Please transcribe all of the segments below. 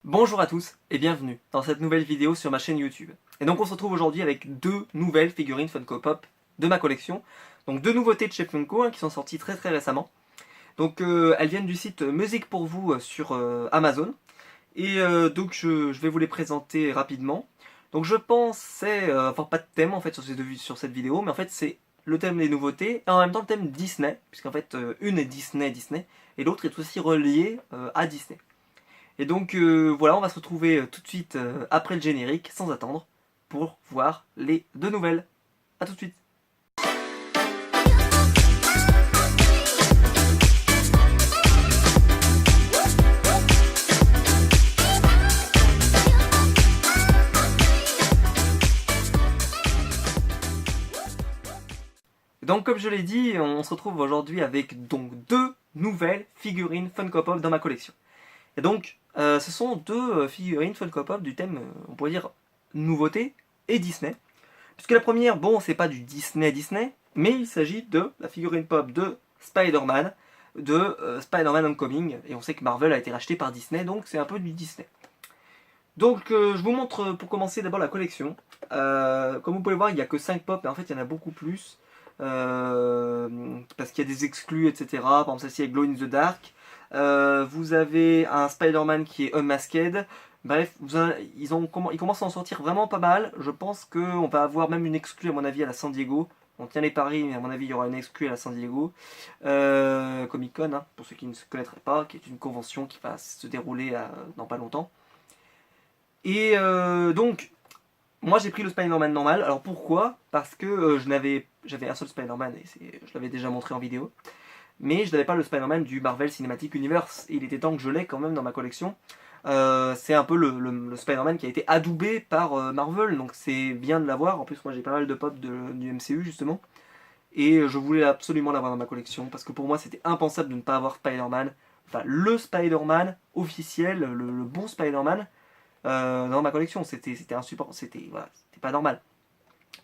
Bonjour à tous et bienvenue dans cette nouvelle vidéo sur ma chaîne YouTube. Et donc on se retrouve aujourd'hui avec deux nouvelles figurines Funko Pop de ma collection. Donc deux nouveautés de chez Funko qui sont sorties très récemment. Donc elles viennent du site Musique pour vous sur Amazon. Et donc je vais vous les présenter rapidement. Donc je pensais avoir pas de thème en fait sur cette vidéo, mais en fait c'est le thème des nouveautés et en même temps le thème Disney, puisqu'en fait une est Disney et l'autre est aussi reliée à Disney. Et donc voilà, on va se retrouver tout de suite après le générique, sans attendre, pour voir les deux nouvelles. A tout de suite. Donc comme je l'ai dit, on se retrouve aujourd'hui avec donc deux nouvelles figurines Funko Pop dans ma collection. Et donc ce sont deux figurines Funko Pop du thème, on pourrait dire, nouveauté et Disney. Puisque la première, bon, c'est pas du Disney, mais il s'agit de la figurine pop de Spider-Man, de Spider-Man Homecoming, et on sait que Marvel a été racheté par Disney, donc c'est un peu du Disney. Donc je vous montre pour commencer d'abord la collection. Comme vous pouvez voir, il n'y a que 5 pop, mais en fait il y en a beaucoup plus. Parce qu'il y a des exclus, etc. Par exemple celle-ci est Glow in the Dark. Vous avez un Spider-Man qui est Unmasked. Bref, ils commencent à en sortir vraiment pas mal. Je pense qu'on va avoir même une exclue à mon avis à la San Diego. On tient les paris, mais à mon avis il y aura une exclue à la San Diego. Comic Con, hein, pour ceux qui ne se connaîtraient pas, qui est une convention qui va se dérouler dans pas longtemps. Et donc, moi j'ai pris le Spider-Man normal. Alors pourquoi? Parce que j'avais un seul Spider-Man et je l'avais déjà montré en vidéo. Mais je n'avais pas le Spider-Man du Marvel Cinematic Universe. Et il était temps que je l'ai quand même dans ma collection. C'est un peu le Spider-Man qui a été adoubé par Marvel. Donc c'est bien de l'avoir. En plus moi j'ai pas mal de pop du MCU justement. Et je voulais absolument l'avoir dans ma collection. Parce que pour moi c'était impensable de ne pas avoir Spider-Man. Enfin le Spider-Man officiel, le bon Spider-Man. Dans ma collection, c'était insupportable, voilà, c'était pas normal.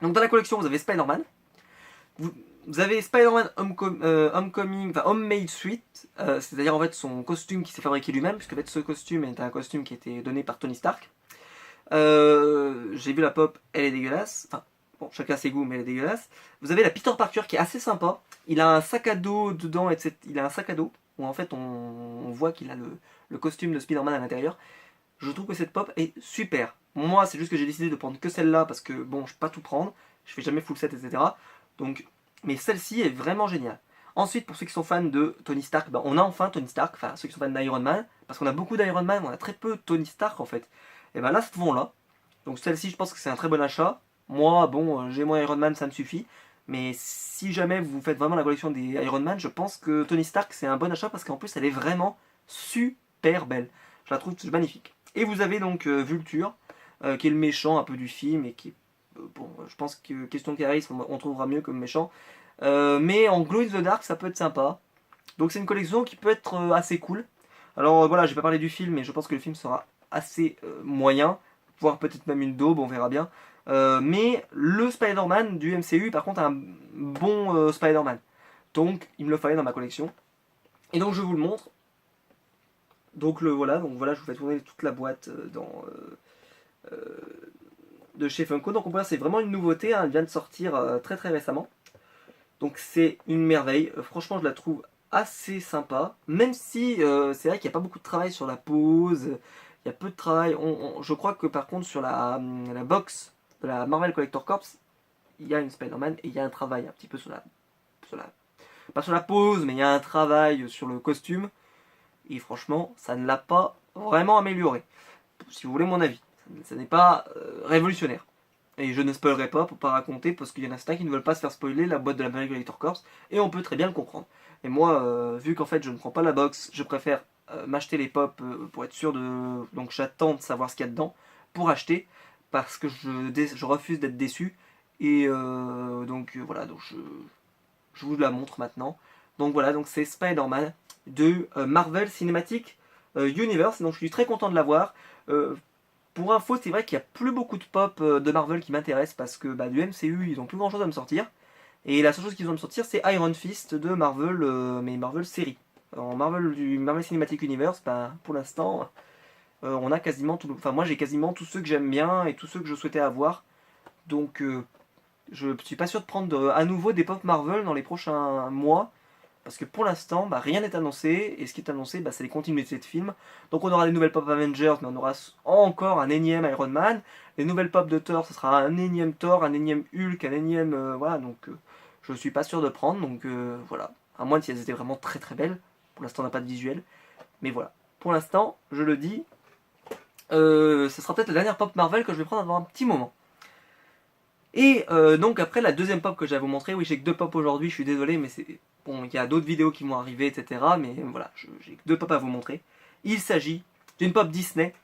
Donc dans la collection, vous avez Spider-Man, vous avez Spider-Man Homecoming, enfin Homemade Suite, c'est-à-dire en fait son costume qui s'est fabriqué lui-même, puisque en fait ce costume est un costume qui a été donné par Tony Stark. J'ai vu la pop, elle est dégueulasse, enfin bon, chacun ses goûts, mais elle est dégueulasse. Vous avez la Peter Parker qui est assez sympa, il a un sac à dos dedans, etc. Il a un sac à dos, où en fait on voit qu'il a le costume de Spider-Man à l'intérieur. Je trouve que cette pop est super. Moi, c'est juste que j'ai décidé de prendre que celle-là parce que bon, je peux pas tout prendre, je fais jamais full set, etc. Donc, mais celle-ci est vraiment géniale. Ensuite, pour ceux qui sont fans de Tony Stark, ben, on a enfin Tony Stark, enfin ceux qui sont fans d'Iron Man, parce qu'on a beaucoup d'Iron Man, on a très peu de Tony Stark en fait. Et ben là, cette vont-là. Donc celle-ci, je pense que c'est un très bon achat. Moi, bon, j'ai mon Iron Man, ça me suffit. Mais si jamais vous faites vraiment la collection des Iron Man, je pense que Tony Stark, c'est un bon achat parce qu'en plus, elle est vraiment super belle. Je la trouve magnifique. Et vous avez donc Vulture, qui est le méchant un peu du film, et qui est, bon, je pense que question de charisme, on trouvera mieux comme méchant. Mais en Glow in the Dark, ça peut être sympa. Donc c'est une collection qui peut être assez cool. Alors voilà, j'ai pas parlé du film, mais je pense que le film sera assez moyen, voire peut-être même une daube, on verra bien. Mais le Spider-Man du MCU, par contre, a un bon Spider-Man. Donc il me le fallait dans ma collection. Et donc je vous le montre. Donc voilà, je vous fais tourner toute la boîte de chez Funko. Donc on peut voir c'est vraiment une nouveauté, hein, elle vient de sortir très récemment. Donc c'est une merveille, franchement je la trouve assez sympa, même si c'est vrai qu'il n'y a pas beaucoup de travail sur la pose, il y a peu de travail. Je crois que par contre sur la box de la Marvel Collector Corps, il y a une Spider-Man et il y a un travail un petit peu pas sur la pose, mais il y a un travail sur le costume. Et franchement, ça ne l'a pas vraiment amélioré. Si vous voulez mon avis. Ça n'est pas révolutionnaire. Et je ne spoilerai pas pour pas raconter, parce qu'il y en a certains qui ne veulent pas se faire spoiler la boîte de la Marvel Collector Corps, et on peut très bien le comprendre. Et moi, vu qu'en fait je ne prends pas la box, je préfère m'acheter les pop pour être sûr de... Donc j'attends de savoir ce qu'il y a dedans pour acheter, parce que je refuse d'être déçu. Et voilà, donc je vous la montre maintenant. Donc voilà, donc c'est Spider-Man de Marvel Cinematic Universe, donc je suis très content de l'avoir. Pour info, c'est vrai qu'il n'y a plus beaucoup de pop de Marvel qui m'intéressent parce que du MCU, ils n'ont plus grand chose à me sortir. Et la seule chose qu'ils ont à me sortir, c'est Iron Fist de Marvel, mais Marvel série. En Marvel du Marvel Cinematic Universe, pour l'instant, on a quasiment tout, enfin moi j'ai quasiment tous ceux que j'aime bien et tous ceux que je souhaitais avoir. Donc je suis pas sûr de prendre à nouveau des pop Marvel dans les prochains mois. Parce que pour l'instant, bah, rien n'est annoncé, et ce qui est annoncé, bah, c'est les continuités de films. Donc on aura des nouvelles pop Avengers, mais on aura encore un énième Iron Man. Les nouvelles pop de Thor, ce sera un énième Thor, un énième Hulk, un énième... voilà, donc je suis pas sûr de prendre, donc voilà. À moins si elles étaient vraiment très très belles. Pour l'instant, on n'a pas de visuel. Mais voilà. Pour l'instant, je le dis, ce sera peut-être la dernière pop Marvel que je vais prendre avant un petit moment. Et donc après la deuxième pop que j'ai à vous montrer, oui j'ai que deux pop aujourd'hui, je suis désolé mais c'est... Bon, il y a d'autres vidéos qui vont arriver, etc. Mais voilà, j'ai que deux pop à vous montrer. Il s'agit d'une pop Disney.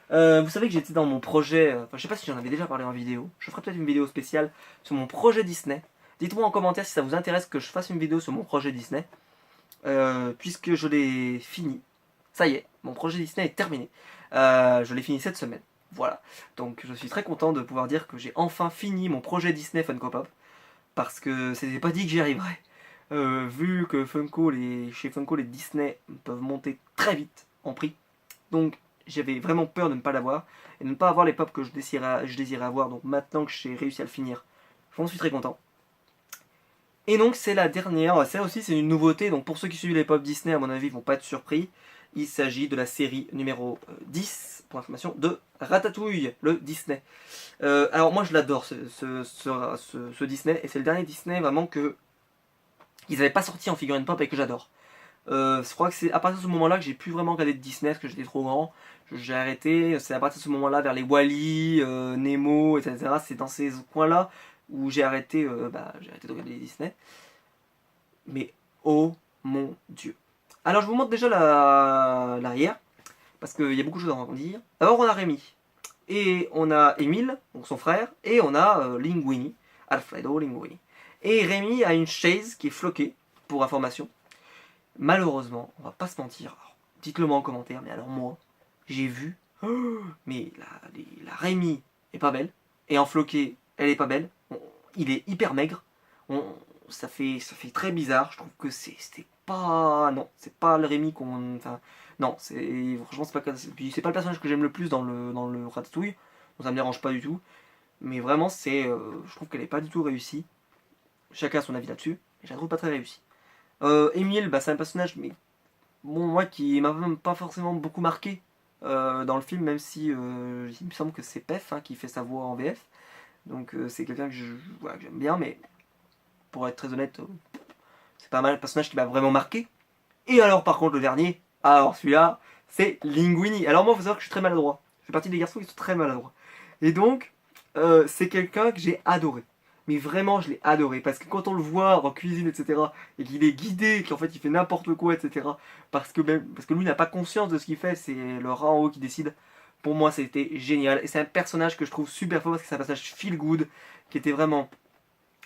Vous savez que j'étais dans mon projet, enfin je sais pas si j'en avais déjà parlé en vidéo, je ferai peut-être une vidéo spéciale sur mon projet Disney. Dites-moi en commentaire si ça vous intéresse que je fasse une vidéo sur mon projet Disney, puisque je l'ai fini. Ça y est, mon projet Disney est terminé. Je l'ai fini cette semaine. Voilà. Donc je suis très content de pouvoir dire que j'ai enfin fini mon projet Disney Funko Pop. Parce que c'était pas dit que j'y arriverais. Vu que chez Funko, les Disney peuvent monter très vite en prix. Donc j'avais vraiment peur de ne pas l'avoir. Et de ne pas avoir les pop que je désirais avoir. Donc maintenant que j'ai réussi à le finir, j'en suis très content. Et donc c'est la dernière, ça aussi c'est une nouveauté, donc pour ceux qui suivent les pop Disney à mon avis ils vont pas être surpris. Il s'agit de la série numéro 10, pour information, de Ratatouille, le Disney. Alors moi je l'adore ce Disney, et c'est le dernier Disney vraiment que ils n'avaient pas sorti en figurine pop et que j'adore. Je crois que c'est à partir de ce moment-là que j'ai plus vraiment regardé de Disney parce que j'étais trop grand. J'ai arrêté, c'est à partir de ce moment-là vers les Wall-E, Nemo, etc. C'est dans ces coins-là où j'ai arrêté de regarder les Disney. Mais oh mon dieu. Alors je vous montre déjà l'arrière, parce qu'il y a beaucoup de choses à en dire. D'abord on a Rémi, et on a Émile, donc son frère, et on a Linguini, Alfredo Linguini. Et Rémi a une chaise qui est floquée, pour information. Malheureusement, on va pas se mentir, dites-le moi en commentaire, mais alors moi, j'ai vu, mais la Rémi est pas belle, et en floqué, elle est pas belle, il est hyper maigre, ça fait très bizarre, je trouve que c'était pas... Non, c'est pas le Rémi qu'on... Enfin, non, franchement, c'est pas le personnage que j'aime le plus dans le Ratatouille, donc ça me dérange pas du tout, mais vraiment, je trouve qu'elle est pas du tout réussie. Chacun a son avis là-dessus, mais je la trouve pas très réussie. Émile, bah, c'est un personnage, mais bon, moi qui m'a même pas forcément beaucoup marqué dans le film, même si il me semble que c'est Pef qui fait sa voix en VF. Donc c'est quelqu'un que j'aime bien, mais pour être très honnête, c'est pas mal le personnage qui m'a vraiment marqué. Et alors par contre le dernier, alors celui-là, c'est Linguini. Alors moi, il faut savoir que je suis très maladroit. Je fais partie des garçons qui sont très maladroits. Et donc, c'est quelqu'un que j'ai adoré. Mais vraiment, je l'ai adoré. Parce que quand on le voit en cuisine, etc., et qu'il est guidé, qu'en fait il fait n'importe quoi, etc., parce que lui n'a pas conscience de ce qu'il fait, c'est le rat en haut qui décide. Pour moi, c'était génial. Et c'est un personnage que je trouve super fort parce que c'est un personnage feel good, qui était vraiment...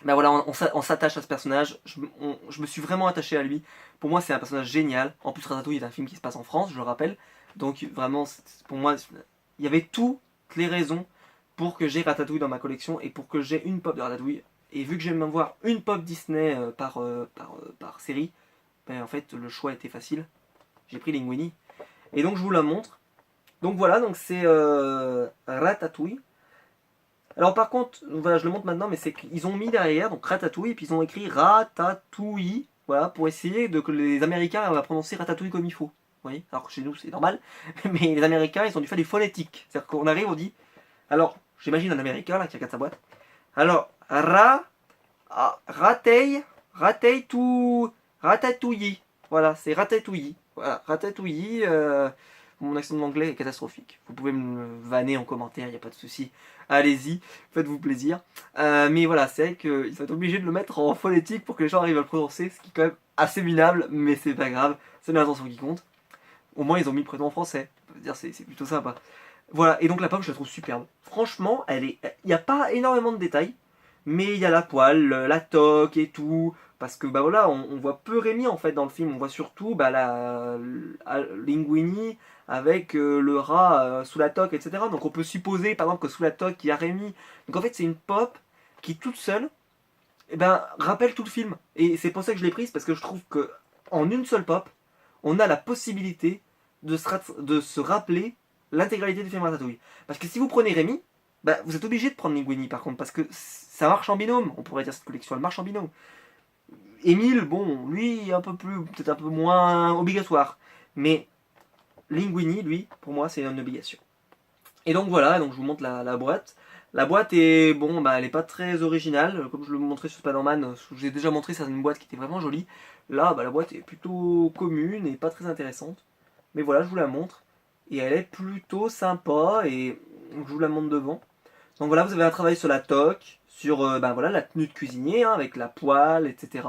Ben voilà, on s'attache à ce personnage. Je me suis vraiment attaché à lui. Pour moi, c'est un personnage génial. En plus, Ratatouille est un film qui se passe en France, je le rappelle. Donc vraiment, pour moi, il y avait toutes les raisons pour que j'ai Ratatouille dans ma collection et pour que j'ai une pop de Ratatouille. Et vu que j'aime voir une pop Disney par série, ben en fait, le choix était facile. J'ai pris Linguini. Et donc, je vous la montre. Donc voilà, donc c'est Ratatouille. Alors par contre, voilà, je le montre maintenant, mais c'est qu'ils ont mis derrière, donc Ratatouille, et puis ils ont écrit Ratatouille, voilà, pour essayer que les Américains arrivent à prononcer Ratatouille comme il faut. Vous voyez, alors que chez nous c'est normal, mais les Américains ils ont dû faire des phonétiques. C'est-à-dire qu'on arrive, on dit, alors, j'imagine un Américain là qui regarde sa boîte. Alors, Ratatouille. Voilà, c'est Ratatouille. Voilà, Ratatouille. Mon accent de l'anglais est catastrophique. Vous pouvez me vanner en commentaire, il n'y a pas de souci. Allez-y, faites-vous plaisir. Mais voilà, c'est vrai qu'ils sont obligés de le mettre en phonétique pour que les gens arrivent à le prononcer, ce qui est quand même assez minable, mais c'est pas grave, c'est l'intention qui compte. Au moins, ils ont mis le prénom en français. On peut dire, c'est plutôt sympa. Voilà, et donc la pomme, je la trouve superbe. Franchement, il n'y a pas énormément de détails, mais il y a la poêle, la toque et tout. Parce que bah voilà, on voit peu Rémi en fait dans le film, on voit surtout la Linguini avec le rat sous la toque, etc. Donc on peut supposer par exemple que sous la toque il y a Rémi. Donc en fait c'est une pop qui toute seule rappelle tout le film. Et c'est pour ça que je l'ai prise, parce que je trouve que en une seule pop, on a la possibilité de se rappeler l'intégralité du film Ratatouille. Parce que si vous prenez Rémi, bah, vous êtes obligé de prendre Linguini par contre, parce que ça marche en binôme. On pourrait dire cette collection, elle marche en binôme. Émile, bon, lui, un peu plus, peut-être un peu moins obligatoire. Mais Linguini, lui, pour moi, c'est une obligation. Et donc voilà, donc je vous montre la boîte. La boîte est, bon, bah, elle est pas très originale. Comme je le montrais sur Spider-Man, je vous ai déjà montré, c'est une boîte qui était vraiment jolie. Là, bah, la boîte est plutôt commune et pas très intéressante. Mais voilà, je vous la montre. Et elle est plutôt sympa et je vous la montre devant. Donc voilà, vous avez un travail sur la toque, sur bah, voilà, la tenue de cuisinier, hein, avec la poêle, etc.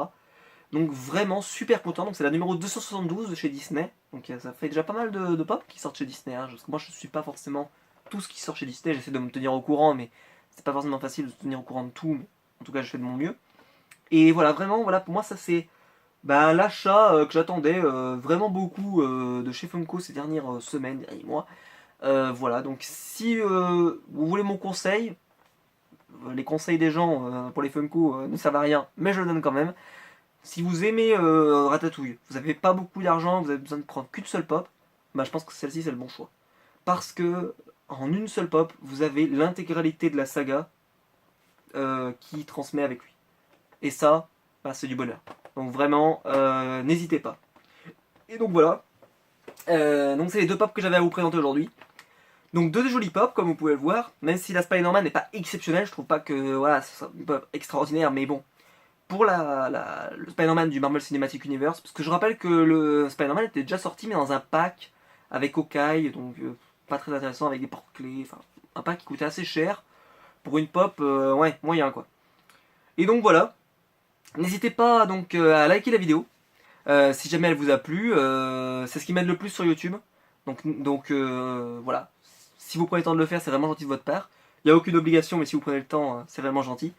Donc vraiment super content. Donc c'est la numéro 272 de chez Disney. Donc ça fait déjà pas mal de pop qui sortent chez Disney. Hein. Moi je suis pas forcément tout ce qui sort chez Disney. J'essaie de me tenir au courant, mais c'est pas forcément facile de se tenir au courant de tout. Mais en tout cas je fais de mon mieux. Et voilà, vraiment, voilà, pour moi ça c'est bah, l'achat que j'attendais vraiment beaucoup de chez Funko ces dernières semaines, derniers mois. Voilà, donc si vous voulez mon conseil, les conseils des gens pour les Funko ne servent à rien, mais je le donne quand même. Si vous aimez Ratatouille, vous n'avez pas beaucoup d'argent, vous avez besoin de prendre qu'une seule pop, bah, je pense que celle-ci c'est le bon choix. Parce que en une seule pop, vous avez l'intégralité de la saga qui transmet avec lui. Et ça, bah, c'est du bonheur. Donc vraiment, n'hésitez pas. Et donc voilà. Donc c'est les deux pops que j'avais à vous présenter aujourd'hui. Donc deux jolies pop, comme vous pouvez le voir. Même si la Spider-Man n'est pas exceptionnelle, je trouve pas que voilà, c'est une pop extraordinaire, mais bon. Pour le Spider-Man du Marvel Cinematic Universe, parce que je rappelle que le Spider-Man était déjà sorti, mais dans un pack avec Hawkeye, donc pas très intéressant, avec des porte-clés, enfin, un pack qui coûtait assez cher. Pour une pop, ouais, moyen quoi. Et donc voilà. N'hésitez pas donc à liker la vidéo. Si jamais elle vous a plu, c'est ce qui m'aide le plus sur YouTube. Donc voilà, si vous prenez le temps de le faire, c'est vraiment gentil de votre part. Il n'y a aucune obligation, mais si vous prenez le temps, c'est vraiment gentil.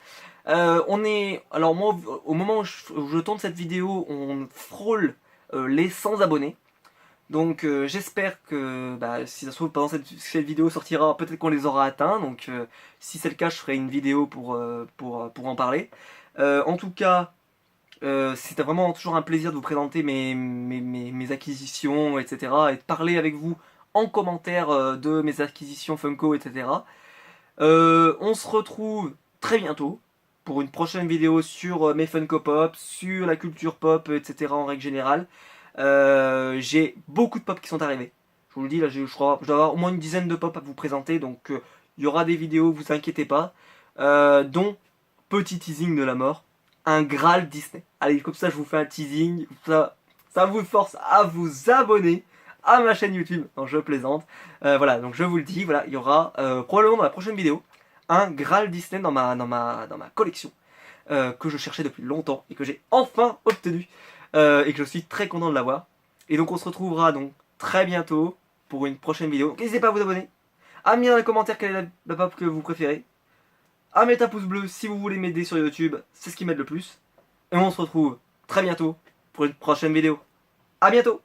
Alors moi, au moment où je tourne cette vidéo, on frôle les 100 abonnés. Donc j'espère que bah, si ça se trouve pendant cette vidéo sortira, peut-être qu'on les aura atteints. Donc si c'est le cas, je ferai une vidéo pour en parler. En tout cas, c'est vraiment toujours un plaisir de vous présenter mes acquisitions, etc. Et de parler avec vous en commentaire de mes acquisitions Funko, etc. On se retrouve très bientôt pour une prochaine vidéo sur mes Funko Pop, sur la culture pop, etc. en règle générale. J'ai beaucoup de pop qui sont arrivés. Je vous le dis, là, je crois, je dois avoir au moins une dizaine de pop à vous présenter, donc il y aura des vidéos, vous inquiétez pas. Dont, petit teasing de la mort, un Graal Disney. Allez, comme ça, je vous fais un teasing, ça vous force à vous abonner à ma chaîne YouTube. Non, je plaisante. Voilà, donc je vous le dis, voilà, il y aura probablement dans la prochaine vidéo un Graal Disney dans ma collection que je cherchais depuis longtemps et que j'ai enfin obtenu et que je suis très content de l'avoir. Et donc on se retrouvera donc très bientôt pour une prochaine vidéo. Donc n'hésitez pas à vous abonner, à me dire dans les commentaires quelle est la pop que vous préférez, à mettre un pouce bleu si vous voulez m'aider sur YouTube, c'est ce qui m'aide le plus. Et on se retrouve très bientôt pour une prochaine vidéo. A bientôt!